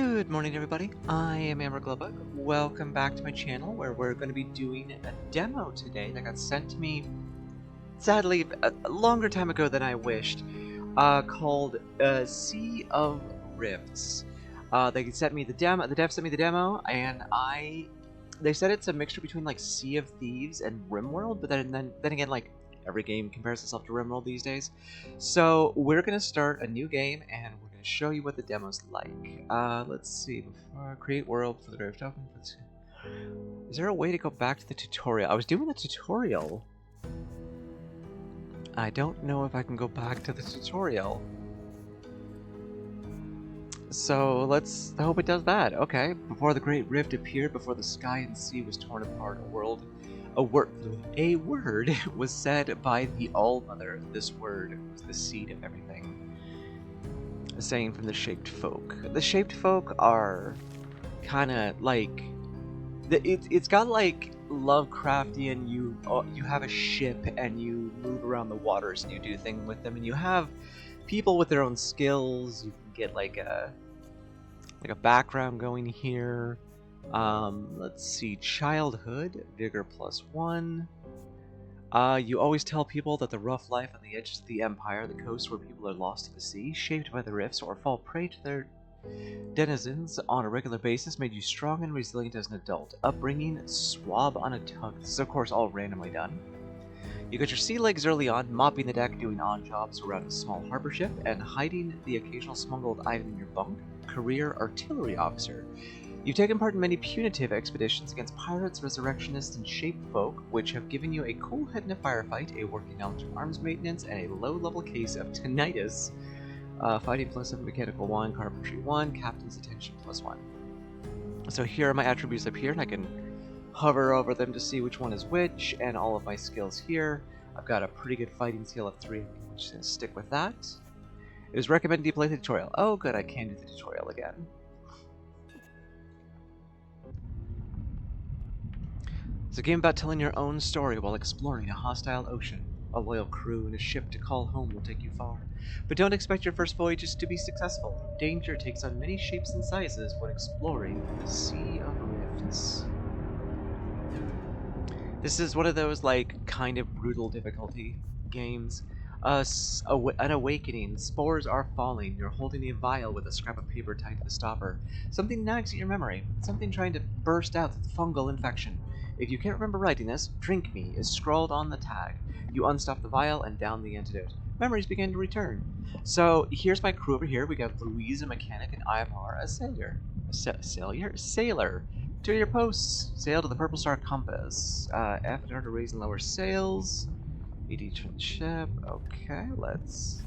Good morning, everybody. I am Amber Glowbug. Welcome back to my channel, where we're going to be doing a demo today that got sent to me, sadly, a longer time ago than I wished, called Sea of Rifts. They sent me the demo. The dev sent me the demo, and they said it's a mixture between like Sea of Thieves and RimWorld, but then again, like every game compares itself to RimWorld these days. So we're gonna start a new game, and we're gonna show you what the demo's like. Let's see. Before create world for the Rift Open. Is there a way to go back to the tutorial? I was doing the tutorial. I don't know if I can go back to the tutorial. So let's hope it does that. Okay. Before the Great Rift appeared, before the sky and sea was torn apart, a word was said by the All-Mother. This word was the seed of everything. A saying from the Shaped Folk. The Shaped Folk are kind of like... It's got like Lovecraftian, you have a ship and you move around the waters and you do things with them, and you have people with their own skills. You can get like a background going here. Let's see, childhood, vigor +1. You always tell people that the rough life on the edges of the Empire, the coast where people are lost to the sea, shaped by the rifts, or fall prey to their denizens on a regular basis, made you strong and resilient as an adult. Upbringing, swab on a tug. This is of course all randomly done. You got your sea legs early on, mopping the deck, doing odd jobs around a small harbor ship, and hiding the occasional smuggled item in your bunk. Career artillery officer. You've taken part in many punitive expeditions against pirates, resurrectionists, and shaped folk, which have given you a cool head in a firefight, a working knowledge of arms maintenance, and a low-level case of tinnitus. Fighting +7, mechanical 1, carpentry 1, captain's attention +1. So here are my attributes up here, and I can hover over them to see which one is which, and all of my skills here. I've got a pretty good fighting skill of 3, I'm just going to stick with that. It is recommended you play the tutorial. Oh good, I can do the tutorial again. It's a game about telling your own story while exploring a hostile ocean. A loyal crew and a ship to call home will take you far. But don't expect your first voyages to be successful. Danger takes on many shapes and sizes when exploring the Sea of Rifts. This is one of those, like, kind of brutal difficulty games. An awakening. Spores are falling. You're holding a vial with a scrap of paper tied to the stopper. Something nags at your memory. Something trying to burst out with fungal infection. If you can't remember writing this, "Drink me" is scrawled on the tag. You unstop the vial and down the antidote. Memories begin to return. So here's my crew over here. We got Louise, a mechanic, and Ivar, a sailor. Sailor. To your posts. Sail to the Purple Star Compass. F in order to raise and lower sails. ED from the ship. Okay, let's...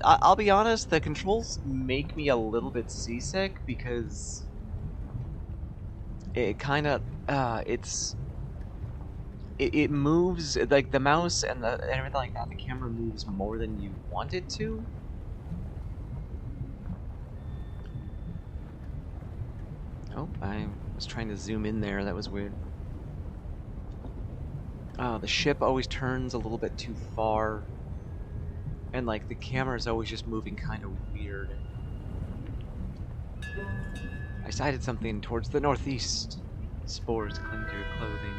I'll be honest, the controls make me a little bit seasick because it kind of, it moves, like the mouse and everything like that, the camera moves more than you want it to. Oh, I was trying to zoom in there, that was weird. The ship always turns a little bit too far, and like the camera is always just moving kind of weird. I sighted something towards the northeast. Spores cling to your clothing.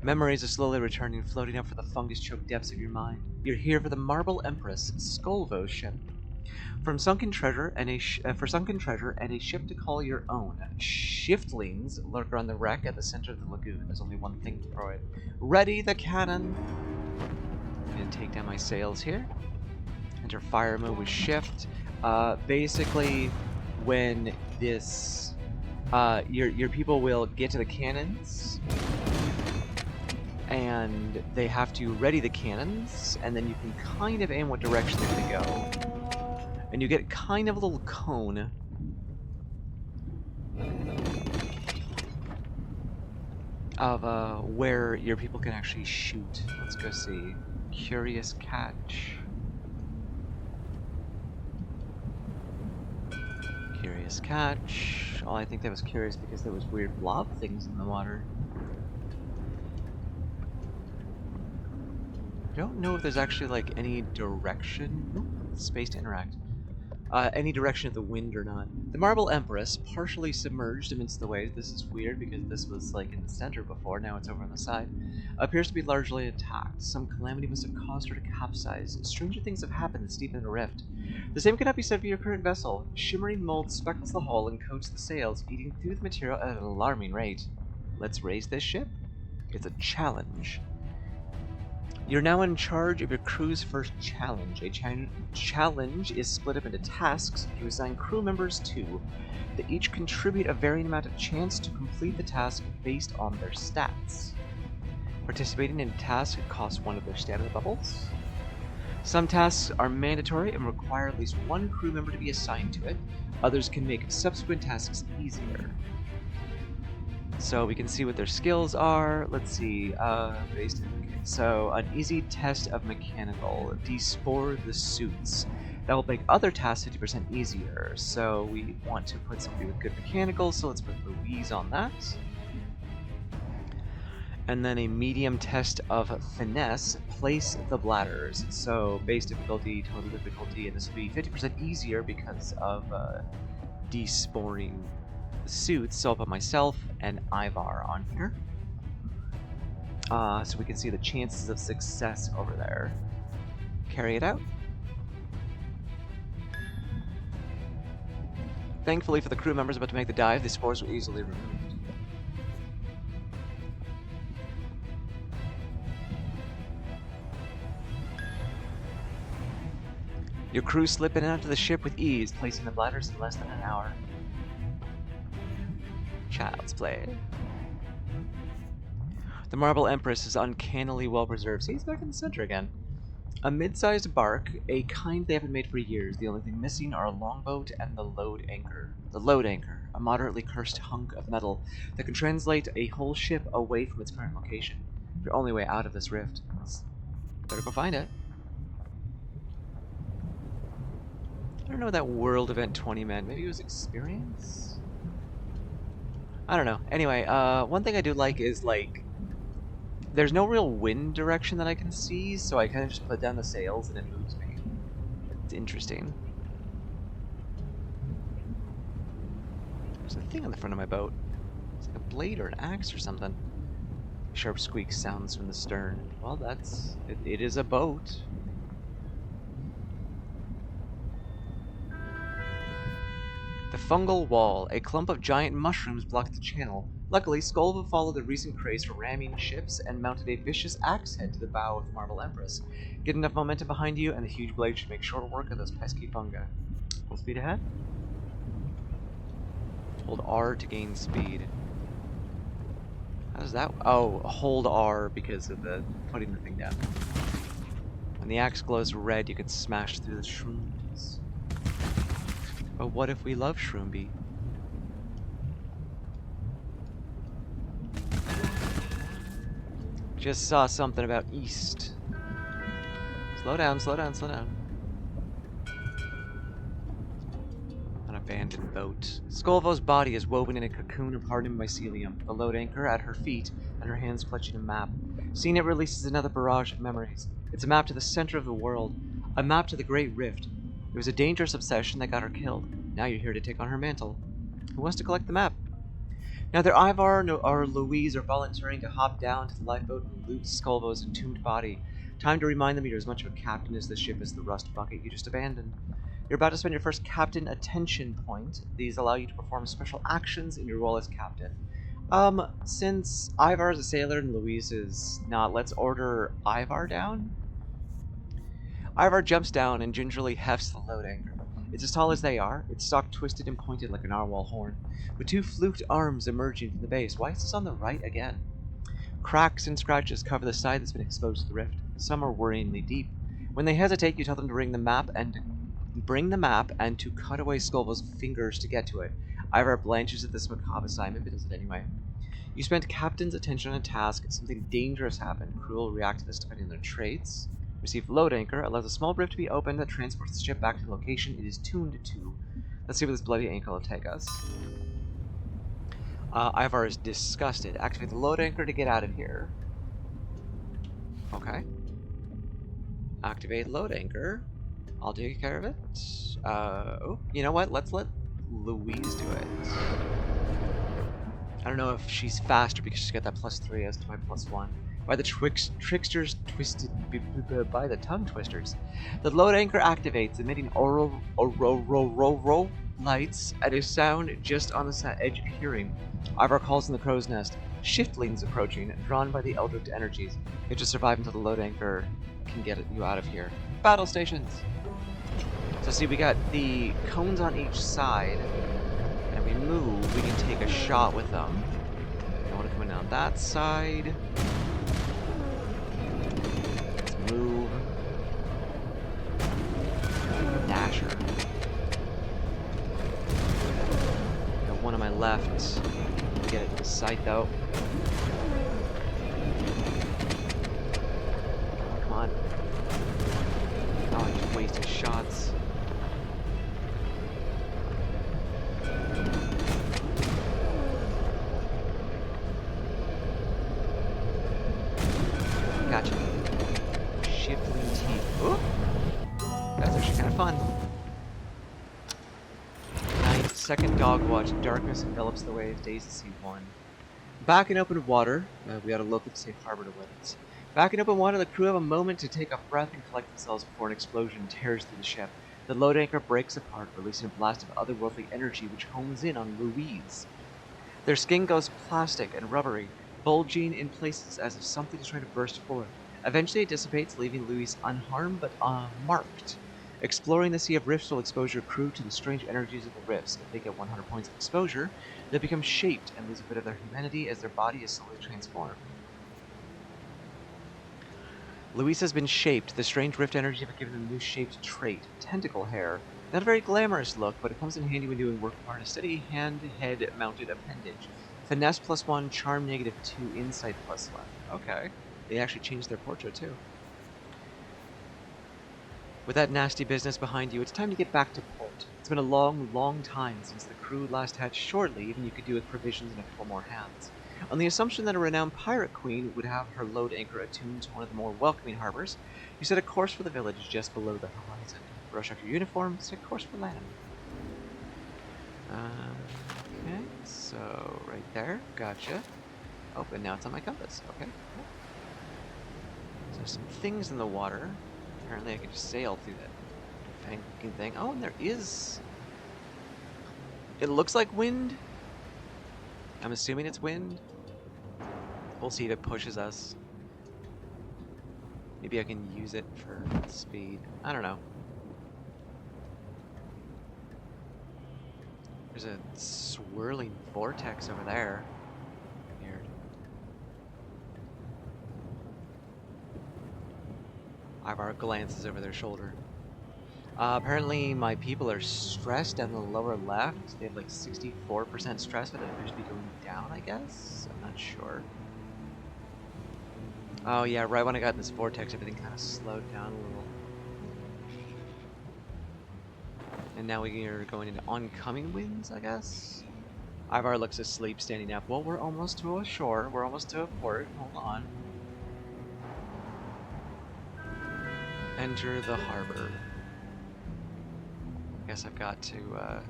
Memories are slowly returning, floating up from the fungus-choked depths of your mind. You're here for the Marble Empress Skolvo's ship. For sunken treasure and a ship to call your own. Shiftlings lurk around the wreck at the center of the lagoon. There's only one thing to throw it. Ready the cannon! I'm gonna take down my sails here. Enter fire mode with shift. Basically, when this, your people will get to the cannons, and they have to ready the cannons, and then you can kind of aim what direction they're gonna go. And you get kind of a little cone of where your people can actually shoot. Let's go see. Curious catch. Curious catch. Oh, I think that was curious because there was weird blob things in the water. I don't know if there's actually like any direction. space to interact. Any direction of the wind or not. The Marble Empress, partially submerged amidst the waves, this is weird because this was like in the center before, now it's over on the side, appears to be largely intact. Some calamity must have caused her to capsize. Stranger things have happened that steepen the rift. The same cannot be said for your current vessel. Shimmering mold speckles the hull and coats the sails, eating through the material at an alarming rate. Let's raise this ship? It's a challenge. You're now in charge of your crew's first challenge. A challenge is split up into tasks you assign crew members to that each contribute a varying amount of chance to complete the task based on their stats. Participating in a task costs one of their stamina bubbles. Some tasks are mandatory and require at least one crew member to be assigned to it. Others can make subsequent tasks easier. So we can see what their skills are. Let's see, based in, okay. So an easy test of mechanical, despore the suits. That will make other tasks 50% easier. So we want to put somebody with good mechanical, so let's put Louise on that. And then a medium test of finesse, place the bladders. So base difficulty, total difficulty, and this will be 50% easier because of desporing suits. So I'll put myself and Ivar on here. So we can see the chances of success over there. Carry it out. Thankfully for the crew members about to make the dive, the spores were easily removed. Your crew slip in and out of the ship with ease, placing the bladders in less than an hour. Child's play. The Marble Empress is uncannily well preserved. See, it's back in the center again. A mid-sized bark, a kind they haven't made for years. The only thing missing are a longboat and the load anchor. The load anchor, a moderately cursed hunk of metal that can translate a whole ship away from its current location. Your only way out of this rift. Better go find it. I don't know what that World Event 20 meant. Maybe it was experience? I don't know. Anyway, one thing I do like is, like, there's no real wind direction that I can see, so I kind of just put down the sails and it moves me. It's interesting. There's a thing on the front of my boat. It's like a blade or an axe or something. Sharp squeak sounds from the stern. Well, that's... It is a boat. The fungal wall. A clump of giant mushrooms blocked the channel. Luckily, Skolva followed the recent craze for ramming ships and mounted a vicious axe head to the bow of the Marble Empress. Get enough momentum behind you, and the huge blade should make short work of those pesky fungi. Full speed ahead. Hold R to gain speed. How does that... Oh, hold R because of the putting the thing down. When the axe glows red, you can smash through the shrooms. But what if we love Shroomby? Just saw something about east. Slow down, slow down, slow down. An abandoned boat. Skolvo's body is woven in a cocoon of hardened mycelium. The load anchor at her feet, and her hands clutching a map. Seeing it releases another barrage of memories. It's a map to the center of the world. A map to the Great Rift. It was a dangerous obsession that got her killed. Now you're here to take on her mantle. Who wants to collect the map? Neither Ivar nor Louise are volunteering to hop down to the lifeboat and loot Skolvo's entombed body. Time to remind them you're as much of a captain as the ship is the rust bucket you just abandoned. You're about to spend your first captain attention point. These allow you to perform special actions in your role as captain. Since Ivar is a sailor and Louise is not, let's order Ivar down? Ivar jumps down and gingerly hefts the load anchor. It's as tall as they are, its stalk twisted and pointed like a narwhal horn, with two fluked arms emerging from the base. Why is this on the right again? Cracks and scratches cover the side that's been exposed to the rift. Some are worryingly deep. When they hesitate, you tell them to bring the map and to cut away Skolvo's fingers to get to it. Ivar blanches at this macabre assignment, but does it anyway. You spent captain's attention on a task, something dangerous happened. Crew will react to this depending on their traits. Receive load anchor, allows a small rift to be opened that transports the ship back to the location it is tuned to. Let's see where this bloody ankle will take us. Ivar is disgusted. Activate the load anchor to get out of here. Okay. Activate load anchor. I'll take care of it. Oh, you know what? Let's let Louise do it. I don't know if she's faster because she's got that +3 as to my +1. By the tricksters twisted by the tongue twisters. The load anchor activates, emitting oral lights at a sound just on the edge of hearing. Ivar calls in the crow's nest. Shiftlings approaching, drawn by the eldritch energies. You have to survive until the load anchor can get you out of here. Battle stations! So see, we got the cones on each side, and we move, we can take a shot with them. I want to come in on that side. Let's move. Dasher. Got one on my left. Get it to sight though. Come on. Oh, I just wasted shots. Gotcha. Shifting teeth. Ooh! That's actually kind of fun. Night, second dog watch. Darkness envelops the waves. Days to see one. Back in open water. We got a local safe harbor to witness. Back in open water, the crew have a moment to take a breath and collect themselves before an explosion tears through the ship. The load anchor breaks apart, releasing a blast of otherworldly energy which hones in on Louise. Their skin goes plastic and rubbery, bulging in places as if something is trying to burst forth. Eventually it dissipates, leaving Louise unharmed but marked. Exploring the Sea of Rifts will expose your crew to the strange energies of the rifts. If they get 100 points of exposure, they become shaped and lose a bit of their humanity as their body is slowly transformed. Louise has been shaped. The strange rift energy have given them a new shaped trait, tentacle hair. Not a very glamorous look, but it comes in handy when doing work for a steady hand-head mounted appendage. Finesse +1, charm -2, insight +1. Okay. They actually changed their portrait too. With that nasty business behind you, it's time to get back to port. It's been a long, long time since the crew last had shore leave, and you could do with provisions and a couple more hands. On the assumption that a renowned pirate queen would have her load anchor attuned to one of the more welcoming harbors, you set a course for the village just below the horizon. Brush off your uniform, set course for land. Okay, so right there, gotcha. Oh, and now it's on my compass. Okay, cool. So there's some things in the water. Apparently I can just sail through that fanking thing. Oh, and there is... It looks like wind. I'm assuming it's wind. We'll see if it pushes us. Maybe I can use it for speed. I don't know. There's a swirling vortex over there. Weird. Ivar glances over their shoulder. Apparently my people are stressed down the lower left. They have like 64% stress, but it appears to be going down, I guess? I'm not sure. Oh yeah, right when I got in this vortex, everything kind of slowed down a little. And now we are going into oncoming winds, I guess? Ivar looks asleep, standing up. Well, we're almost to a shore. We're almost to a port. Hold on. Enter the harbor. I guess I've got to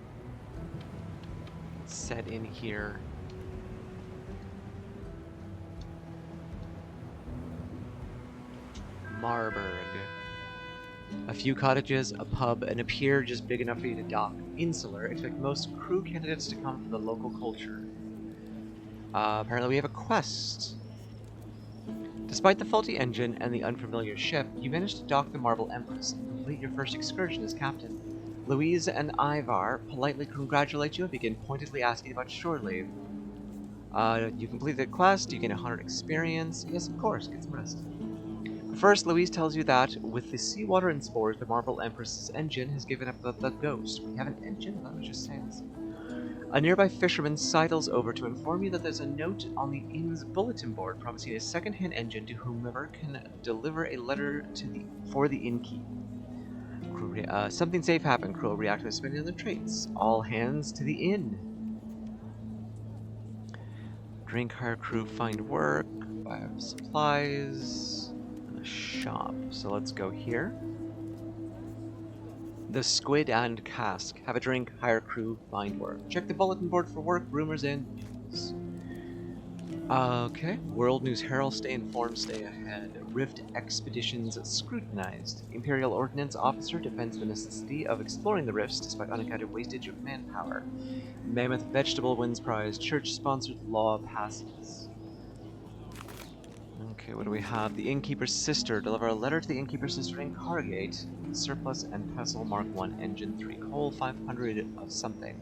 set in here. Marburg. A few cottages, a pub, and a pier just big enough for you to dock. Insular. Expect most crew candidates to come from the local culture. Apparently we have a quest. Despite the faulty engine and the unfamiliar ship, you managed to dock the Marble Empress and complete your first excursion as captain. Louise and Ivar politely congratulate you and begin pointedly asking about shore leave. You complete the quest, you gain 100 experience. Yes, of course, get some rest. First, Louise tells you that, with the seawater and spores, the Marble Empress's engine has given up the ghost. We have an engine? That was just sails. A nearby fisherman sidles over to inform you that there's a note on the inn's bulletin board promising a second-hand engine to whomever can deliver a letter for the innkeep. Something safe happened. Crew will react by spending other traits. All hands to the inn. Drink, hire crew, find work, buy supplies, and a shop. So let's go here. The Squid and Cask. Have a drink, hire crew, find work. Check the bulletin board for work, rumors, and news. Okay. World News Herald, stay informed, stay ahead. Rift expeditions scrutinized. Imperial Ordnance Officer defends the necessity of exploring the rifts despite unaccounted wastage of manpower. Mammoth Vegetable wins prize. Church-sponsored law passes. Okay, what do we have? The Innkeeper's Sister. Deliver a letter to the Innkeeper's Sister in Cargate. Surplus and Pestle Mark 1 Engine 3 Coal 500 of something.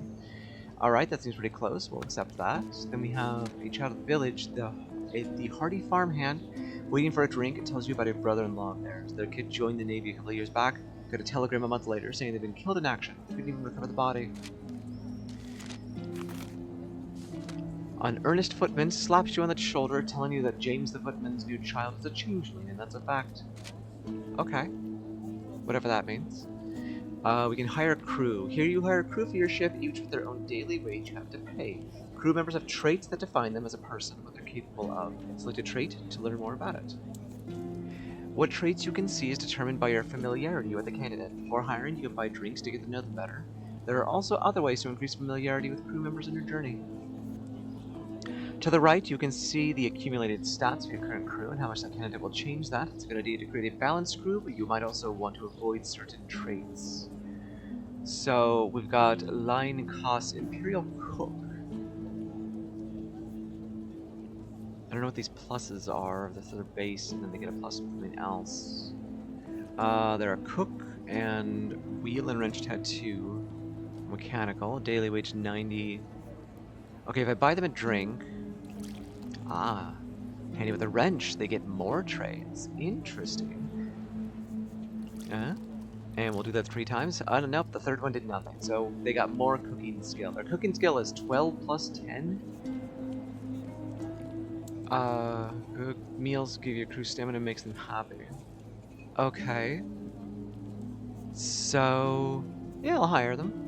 Alright, that seems pretty close. We'll accept that. Then we have a child of the village, the hardy farmhand, waiting for a drink. It tells you about a brother-in-law of theirs. Their kid joined the Navy a couple of years back. Got a telegram a month later saying they'd been killed in action. Couldn't even recover the body. An earnest footman slaps you on the shoulder, telling you that James the footman's new child is a changeling, and that's a fact. Okay. Whatever that means. We can hire a crew. Here you hire a crew for your ship, each with their own daily wage you have to pay. Crew members have traits that define them as a person, what they're capable of. Select a trait to learn more about it. What traits you can see is determined by your familiarity with the candidate. Before hiring, you can buy drinks to get to know them better. There are also other ways to increase familiarity with crew members in your journey. To the right, you can see the accumulated stats of your current crew and how much that candidate will change that. It's a good idea to create a balanced crew, but you might also want to avoid certain traits. So, we've got line cost Imperial Cook. I don't know what these pluses are. That's their base, and then they get a plus from something else. They're a cook and wheel and wrench tattoo. Mechanical. Daily wage 90. Okay, if I buy them a drink... Ah, handy with a wrench, they get more trades. Interesting. And we'll do that 3 times. Nope, the third one did nothing. So they got more cooking skill. Their cooking skill is 12 plus 10. Good meals give your crew stamina, makes them happy. Okay. So, yeah, I'll hire them.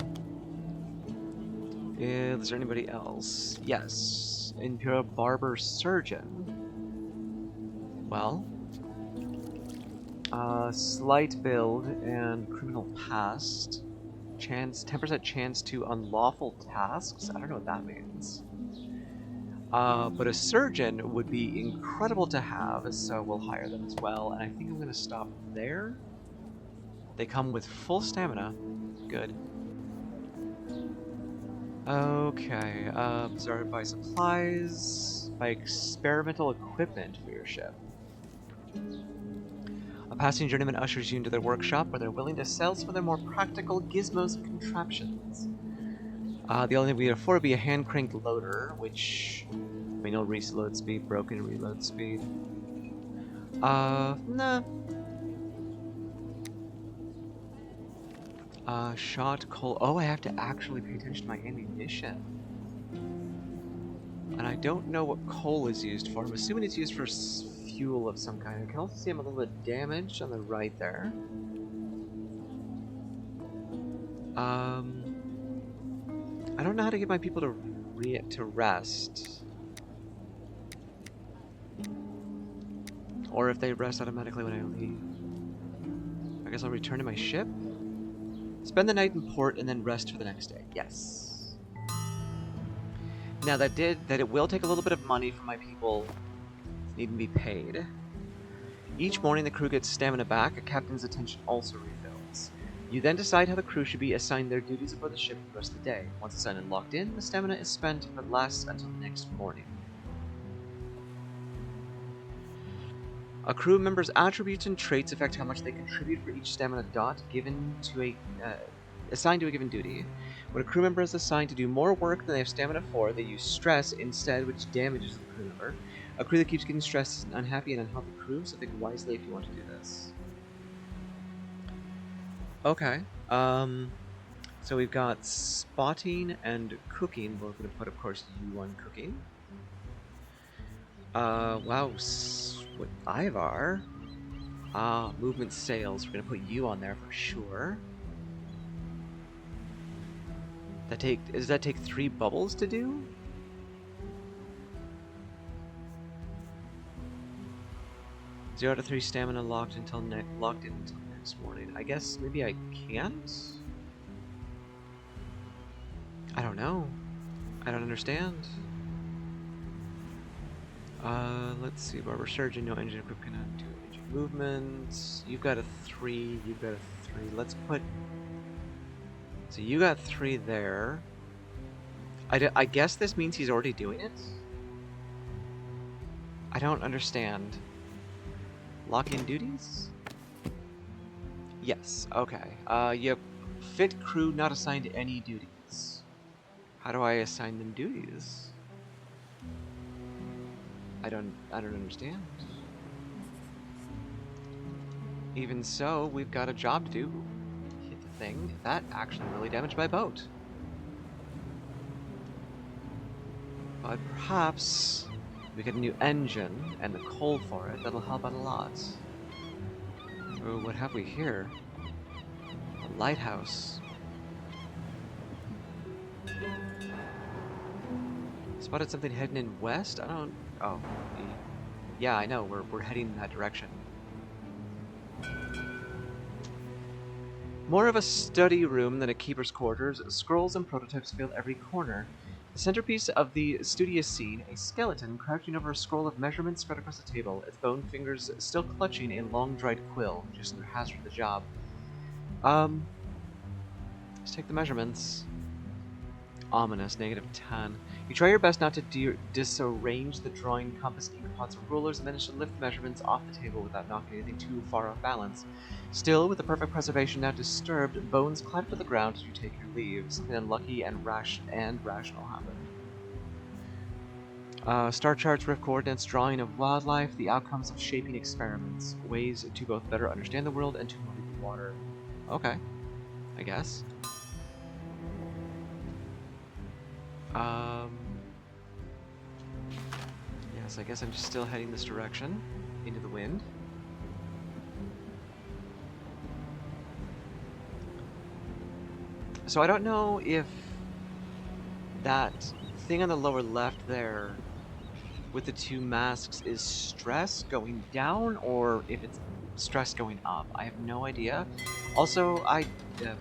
Is there anybody else? Yes. Imperial Barber Surgeon. Well. Slight build and criminal past. 10% chance to unlawful tasks. I don't know what that means. But a surgeon would be incredible to have, so we'll hire them as well. And I think I'm going to stop there. They come with full stamina. Good. Okay, sorry, buy supplies, buy experimental equipment for your ship. A passing journeyman ushers you into their workshop where they're willing to sell some of their more practical gizmos and contraptions. The only thing we can afford would be a hand-cranked loader, which... I mean, no reload speed, broken reload speed. Nah. Shot coal. Oh, I have to actually pay attention to my ammunition. And I don't know what coal is used for. I'm assuming it's used for fuel of some kind. I can also see I'm a little bit damaged on the right there. I don't know how to get my people to rest. Or if they rest automatically when I leave. I guess I'll return to my ship. Spend the night in port and then rest for the next day. Yes. Now that it will take a little bit of money from my people needing to be paid. Each morning the crew gets stamina back. A captain's attention also refills. You then decide how the crew should be assigned their duties aboard the ship for the rest of the day. Once assigned and locked in, the stamina is spent but lasts until the next morning. A crew member's attributes and traits affect how much they contribute for each stamina dot given to assigned to a given duty. When a crew member is assigned to do more work than they have stamina for, they use stress instead, which damages the crew member. A crew that keeps getting stressed is an unhappy and unhealthy crew, so think wisely if you want to do this. Okay. So we've got spotting and cooking. We're going to put, of course, you on cooking. Wow. What Ivar? Movement sales. We're gonna put you on there for sure. Does that take 3 bubbles to do? Zero to 3 stamina locked in until next next morning. I guess maybe I can't? I don't know. I don't understand. Let's see. Barber surgeon, no engine equipped, cannot do engine movements. You've got a 3, you've got a 3. Let's put... So you got 3 there. I guess this means he's already doing it? I don't understand. Lock-in duties? Yes, okay. You fit crew not assigned any duties. How do I assign them duties? I don't understand. Even so, we've got a job to do. Hit the thing. That actually really damaged my boat. But perhaps we get a new engine and the coal for it. That'll help out a lot. Oh, what have we here? A lighthouse. Spotted something heading in west? I don't... Oh. Yeah, I know. We're heading in that direction. More of a study room than a keeper's quarters, scrolls and prototypes fill every corner. The centerpiece of the studious scene, a skeleton crouching over a scroll of measurements spread across the table, its bone fingers still clutching a long-dried quill, just their hazard for the job. Let's take the measurements. Ominous, -10. You try your best not to disarrange the drawing, compass, ink pots, or rulers, and manage to lift the measurements off the table without knocking anything too far off balance. Still, with the perfect preservation now disturbed, bones clatter to the ground as you take your leave. Something unlucky and rational happened. Star charts, rift coordinates, drawing of wildlife, the outcomes of shaping experiments, ways to both better understand the world and to move the water. Okay, I guess. Yes, I guess I'm just still heading this direction, into the wind. So I don't know if that thing on the lower left there with the 2 masks is stress going down or if it's stress going up. I have no idea. Also,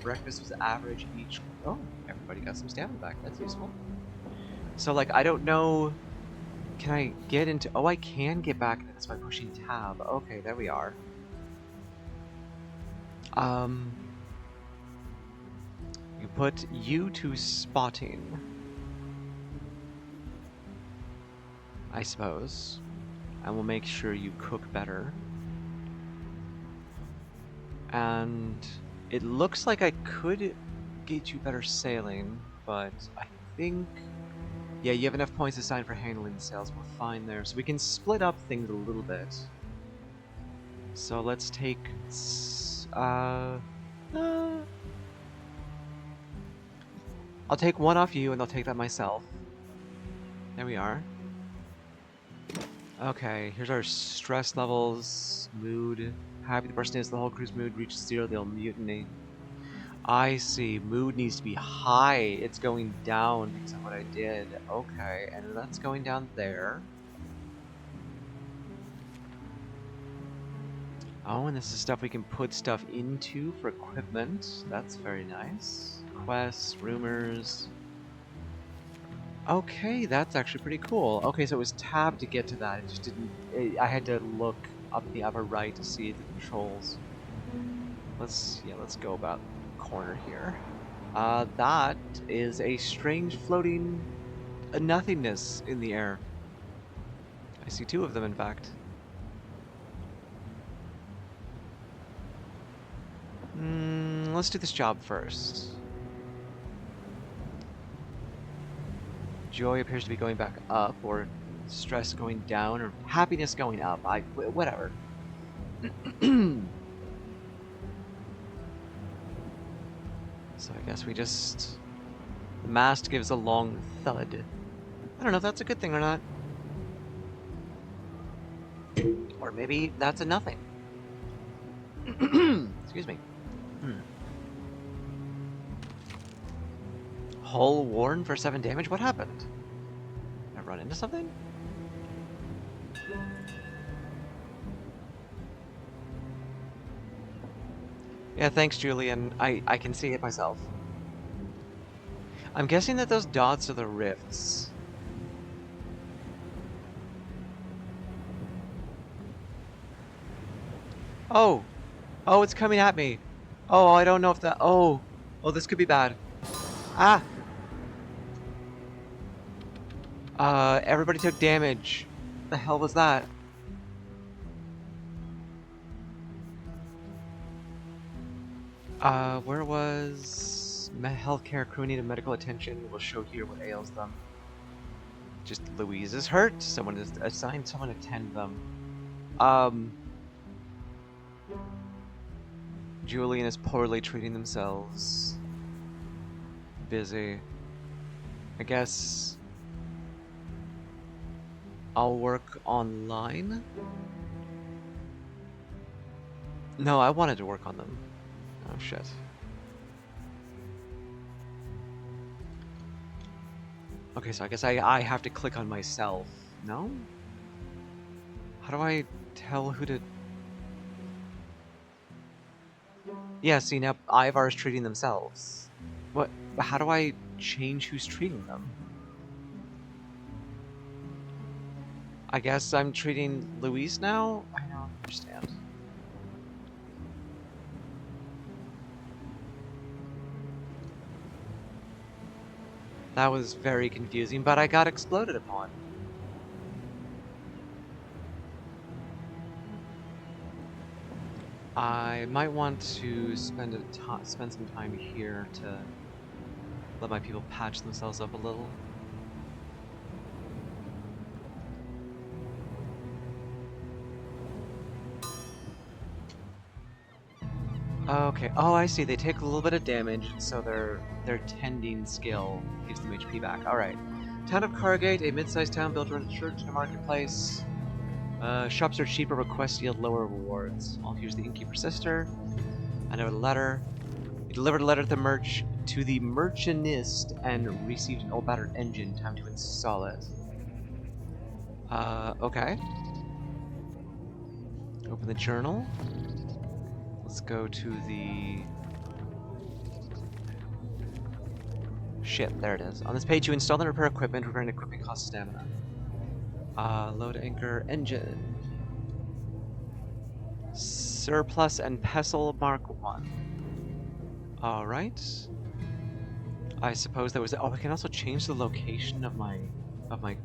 breakfast was average each... Oh, everybody got some stamina back. That's useful. So, like, I don't know... Can I get into... Oh, I can get back into this by pushing tab. Okay, there we are. You put you to spotting. I suppose. And we'll make sure you cook better. And it looks like I could get you better sailing, but I think... Yeah, you have enough points assigned for handling the sails. We're fine there. So we can split up things a little bit. So let's take... I'll take 1 off you, and I'll take that myself. There we are. Okay, here's our stress levels, mood. Happy the person is, the whole crew's mood reaches 0, they'll mutiny. I see, mood needs to be high. It's going down because of what I did. Okay, and that's going down there. Oh, and this is stuff we can put stuff into for equipment. That's very nice. Quests, rumors. Okay, that's actually pretty cool. Okay, so it was tab to get to that. It just didn't... I had to look up the upper right to see the controls. Let's go about the corner here. That is a strange floating nothingness in the air. I see 2 of them, in fact. Let's do this job first. Joy appears to be going back up, or stress going down, or happiness going up. Whatever. So I guess we just... The mast gives a long thud. I don't know if that's a good thing or not. Or maybe that's a nothing. Excuse me. Hull worn for 7 damage? What happened? Did I run into something? Yeah, thanks, Julian. I can see it myself. I'm guessing that those dots are the rifts. Oh! Oh, it's coming at me! Oh, I don't know if that... Oh! Oh, this could be bad. Ah! Everybody took damage. The hell was that? Where was... Healthcare crew needed medical attention. We'll show here what ails them. Just Louise is hurt. Someone is assigned someone to tend them. Julian is poorly treating themselves. Busy. I guess I'll work online? No, I wanted to work on them. Oh shit. Okay, so I guess I have to click on myself. No? How do I tell who to... Yeah, see now Ivar's treating themselves. What? How do I change who's treating them? I guess I'm treating Louise now? I don't understand. That was very confusing, but I got exploded upon. I might want to spend some time here to let my people patch themselves up a little. Okay. Oh, I see. They take a little bit of damage, so their tending skill gives them HP back. All right. Town of Cargate, a mid-sized town built around a church and a marketplace. Shops are cheaper, but quests yield lower rewards. Well, here's the innkeeper's sister. I know the letter. You delivered a letter to the merchantist and received an old battered engine. Time to install it. Okay. Open the journal. Let's go to the... Shit, there it is. On this page, you install and repair equipment. Repairing equipment costs stamina. Load anchor engine. Surplus and pestle Mark 1. Alright. I suppose there was... Oh, I can also change the location of my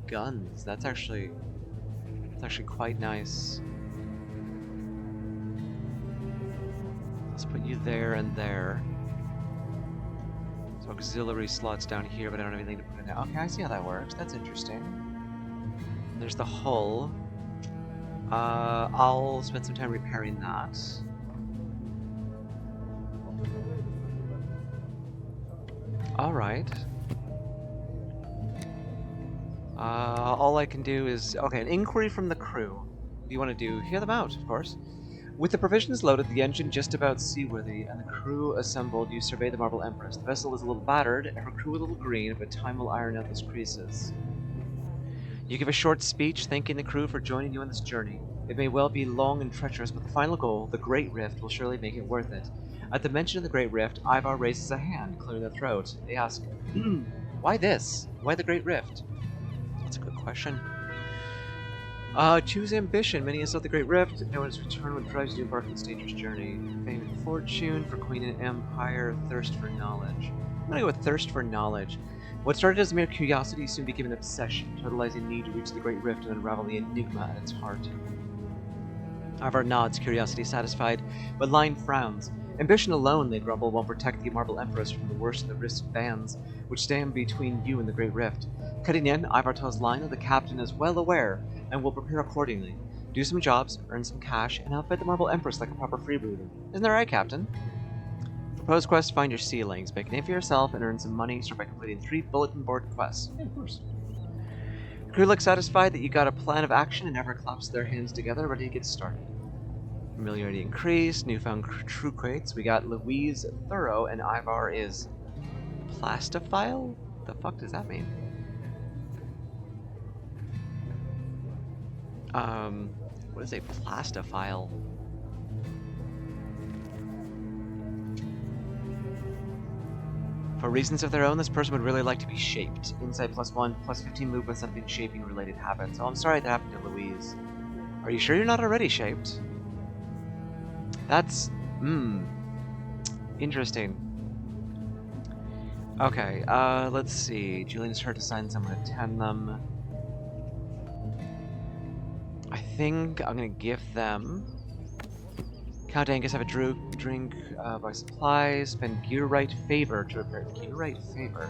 guns. That's actually quite nice. Let's put you there and there. So auxiliary slots down here, but I don't have anything to put in there. Okay, I see how that works. That's interesting. There's the hull. I'll spend some time repairing that. Alright. All I can do is... Okay, an inquiry from the crew. What do you want to do? Hear them out, of course. With the provisions loaded, the engine just about seaworthy, and the crew assembled, you survey the Marble Empress. The vessel is a little battered, and her crew a little green, but time will iron out those creases. You give a short speech thanking the crew for joining you on this journey. It may well be long and treacherous, but the final goal, the Great Rift, will surely make it worth it. At the mention of the Great Rift, Ivar raises a hand, clearing their throat. They ask, why this? Why the Great Rift? That's a good question. Choose ambition. Many insult the Great Rift. No one's return what drives you to embark on this dangerous journey. Fame and fortune for Queen and Empire. Thirst for knowledge. I'm gonna go with thirst for knowledge. What started as mere curiosity soon became an obsession, totalizing need to reach the Great Rift and unravel the enigma at its heart. Ivar nods, curiosity satisfied, but Line frowns. Ambition alone, they grumble, won't protect the Marble Empress from the worst of the risk bands, which stand between you and the Great Rift. Cutting in, Ivar tells Line that the captain is well aware, and will prepare accordingly. Do some jobs, earn some cash, and outfit the Marble Empress like a proper freebooter. Isn't that right, Captain? Proposed quest, find your ceilings. Make a name for yourself and earn some money. Start by completing 3 bulletin board quests. Yeah, of course. The crew looks satisfied that you got a plan of action and never claps their hands together, ready to get started. Familiarity increased, newfound true crates. We got Louise Thorough, and Ivar is Plastophile? The fuck does that mean? What is a Plastophile? For reasons of their own, this person would really like to be shaped. Insight +1, +15 move with something shaping related habits. Oh, I'm sorry that happened to Louise. Are you sure you're not already shaped? That's, interesting. Okay, let's see. Julian's heard to sign someone to tend them. I think I'm gonna give them... Count Angus, have a drink, buy supplies, spend gear right favor to repair. Gear right favor?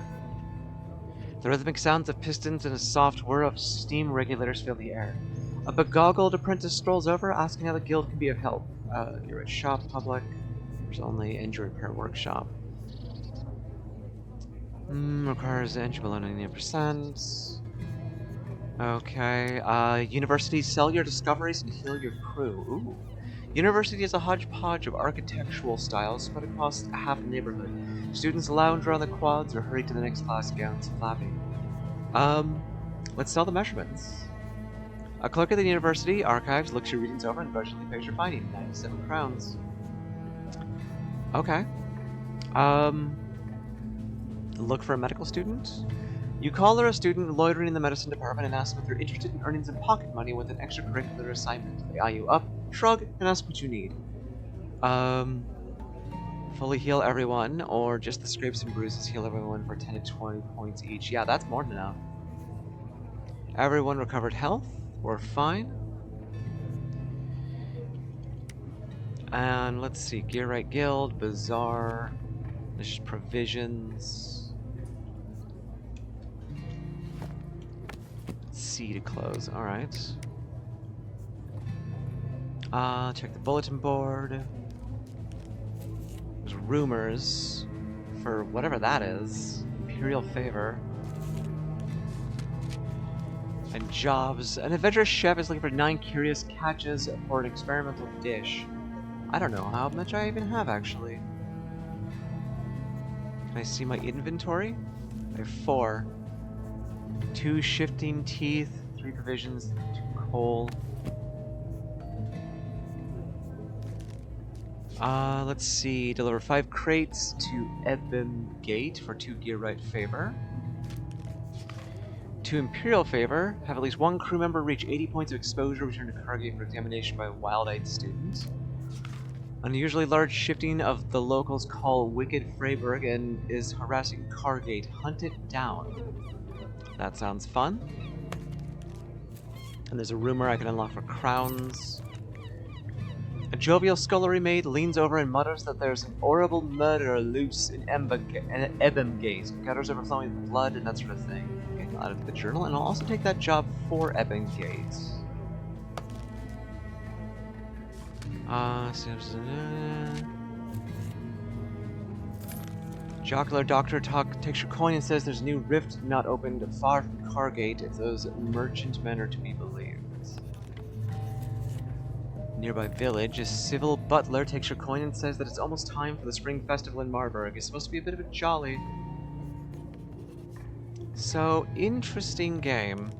The rhythmic sounds of pistons and a soft whir of steam regulators fill the air. A begoggled apprentice strolls over, asking how the guild can be of help. Gear right shop, public. There's only engine repair workshop. Requires entry below 99%. Okay, university, sell your discoveries and heal your crew. Ooh. University is a hodgepodge of architectural styles spread across half the neighborhood. Students lounge around the quads or hurry to the next class, gowns flapping. Let's sell the measurements. A clerk at the university archives looks your readings over and grudgingly pays your finding. 97 crowns. Okay. Look for a medical student? You call her a student loitering in the medicine department and ask if they're interested in earning some pocket money with an extracurricular assignment. They eye you up, shrug, and ask what you need. Fully heal everyone, or just the scrapes and bruises heal everyone for 10 to 20 points each. Yeah, that's more than enough. Everyone recovered health. We're fine. And let's see, Gear Right Guild, Bazaar, there's provisions. C to close, alright. Check the bulletin board. There's rumors for whatever that is. Imperial favor. And jobs. An adventurous chef is looking for 9 curious catches for an experimental dish. I don't know how much I even have, actually. Can I see my inventory? I have 4. 2 shifting teeth, 3 provisions, 2 coal. Let's see. Deliver 5 crates to Ebim Gate for 2 gear right favor. 2 Imperial favor. Have at least 1 crew member reach 80 points of exposure, return to Cargate for examination by a wild-eyed student. Unusually large shifting of the locals call Wicked Freiburg and is harassing Cargate. Hunt it down. That sounds fun. And there's a rumor I can unlock for crowns. A jovial scullery maid leans over and mutters that there's an horrible murderer loose in Ebim Gate. Gutters overflowing with blood and that sort of thing. Okay, I'll add it to the journal, and I'll also take that job for Ebim Gate. Jocular Doctor takes your coin and says there's a new rift not opened far from Cargate if those merchant men are to be believed. Nearby village, a civil butler takes your coin and says that it's almost time for the spring festival in Marburg. It's supposed to be a bit of a jolly. So, interesting game.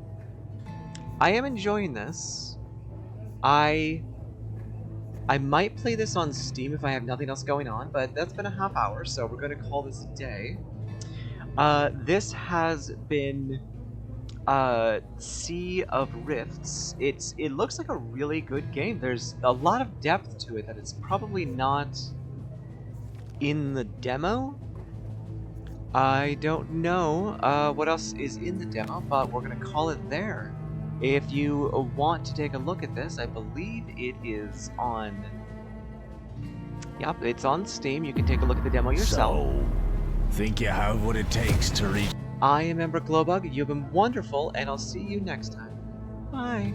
I am enjoying this. I might play this on Steam if I have nothing else going on, but that's been a half hour, so we're going to call this a day. This has been Sea of Rifts. It looks like a really good game. There's a lot of depth to it that it's probably not in the demo. I don't know what else is in the demo, but we're going to call it there. If you want to take a look at this, I believe it is on... Yep, it's on Steam. You can take a look at the demo yourself. So, think you have what it takes to reach... I am Ember Glowbug. You've been wonderful, and I'll see you next time. Bye.